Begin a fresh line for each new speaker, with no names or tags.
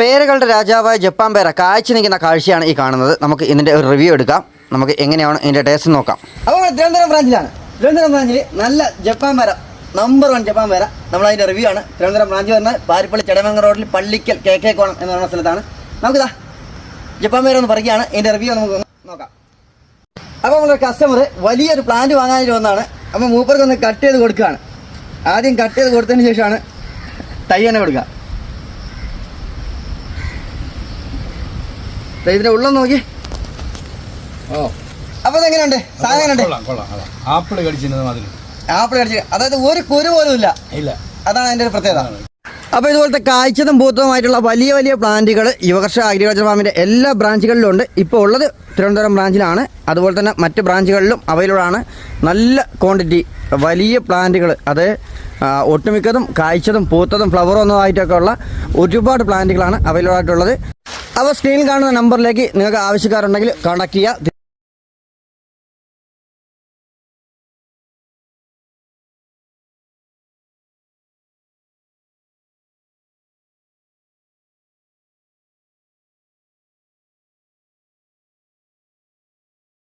പേരകളുടെ രാജാവായ ജപ്പാൻ പേര കാഴ്ച നിൽക്കുന്ന കാഴ്ചയാണ് ഈ കാണുന്നത്. നമുക്ക് ഇതിൻ്റെ ഒരു റിവ്യൂ എടുക്കാം. നമുക്ക് എങ്ങനെയാണ് ഇതിൻ്റെ ടേസ്റ്റ് നോക്കാം. അപ്പോൾ തിരുവനന്തപുരം ബ്രാഞ്ചിലാണ്. തിരുവനന്തപുരം ബ്രാഞ്ചിൽ നല്ല ജപ്പാൻ പേര, നമ്പർ 1 ജപ്പാൻ പേര. നമ്മളതിൻ്റെ റിവ്യൂ ആണ്. തിരുവനന്തപുരം ബ്രാഞ്ച് പറഞ്ഞാൽ പാരിപ്പള്ളി ചടമംഗലം റോഡിൽ പള്ളിക്കൽ KK കോണം എന്ന് പറയുന്ന സ്ഥലത്താണ്. നമുക്കിതാ ജപ്പാൻ പേര ഒന്ന് പറയുകയാണ്. ഇതിൻ്റെ റിവ്യൂ നമുക്ക് നോക്കാം. അപ്പോൾ നമ്മളൊരു കസ്റ്റമർ വലിയൊരു പ്ലാന്റ് വാങ്ങാനായിട്ട് വന്നതാണ്. അപ്പോൾ മൂപ്പർക്ക് ഒന്ന് കട്ട് ചെയ്ത് കൊടുക്കുകയാണ്. ആദ്യം കട്ട് ചെയ്ത് കൊടുത്തതിന് ശേഷമാണ് തൈ തന്നെ കൊടുക്കുക. ഇതിന്റെ ഉള്ളം നോക്കി. അപ്പൊ ഇതെങ്ങനെയുണ്ട് സാധനം?
ആപ്പിൾ കടിച്ചിരുന്നത്
ആപ്പിൾ കടിച്ച്, അതായത് ഒരു കുരു പോലും ഇല്ല. അതാണ് അതിന്റെ ഒരു പ്രത്യേകത. അപ്പോൾ ഇതുപോലത്തെ കായ്ച്ചതും പൂത്തതുമായിട്ടുള്ള വലിയ വലിയ പ്ലാന്റുകൾ യുവകർഷ അഗ്രികൾച്ചർ ഫാമിൻ്റെ എല്ലാ ബ്രാഞ്ചുകളിലും ഉണ്ട്. ഇപ്പോൾ ഉള്ളത് തിരുവനന്തപുരം ബ്രാഞ്ചിലാണ്. അതുപോലെ തന്നെ മറ്റ് ബ്രാഞ്ചുകളിലും അവൈലബിൾ ആണ്. നല്ല ക്വാണ്ടിറ്റി വലിയ പ്ലാന്റുകൾ, അത് ഒട്ടുമിക്കതും കായ്ച്ചതും പൂത്തതും ഫ്ലവറൊന്നും ആയിട്ടൊക്കെ ഉള്ള ഒരുപാട് പ്ലാന്റുകളാണ് അവൈലബിൾ ആയിട്ടുള്ളത്. അപ്പോൾ സ്ക്രീനിൽ കാണുന്ന നമ്പറിലേക്ക് നിങ്ങൾക്ക് ആവശ്യക്കാരുണ്ടെങ്കിൽ കോൺടാക്ട് ചെയ്യുക.